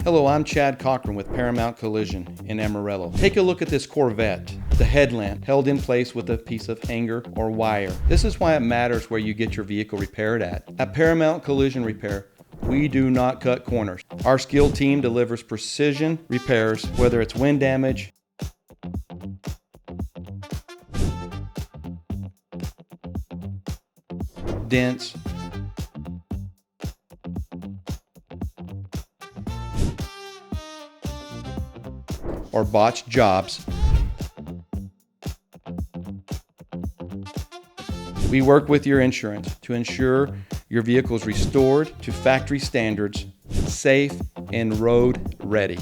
Hello, I'm Chad Cochran with Paramount Collision in Amarillo. Take a look at this Corvette. The headlamp held in place with a piece of hanger or wire. This is why it matters where you get your vehicle repaired at. At Paramount Collision Repair, we do not cut corners. Our skilled team delivers precision repairs, whether it's wind damage, dents, or botched jobs. We work with your insurance to ensure your vehicle is restored to factory standards, safe, and road ready.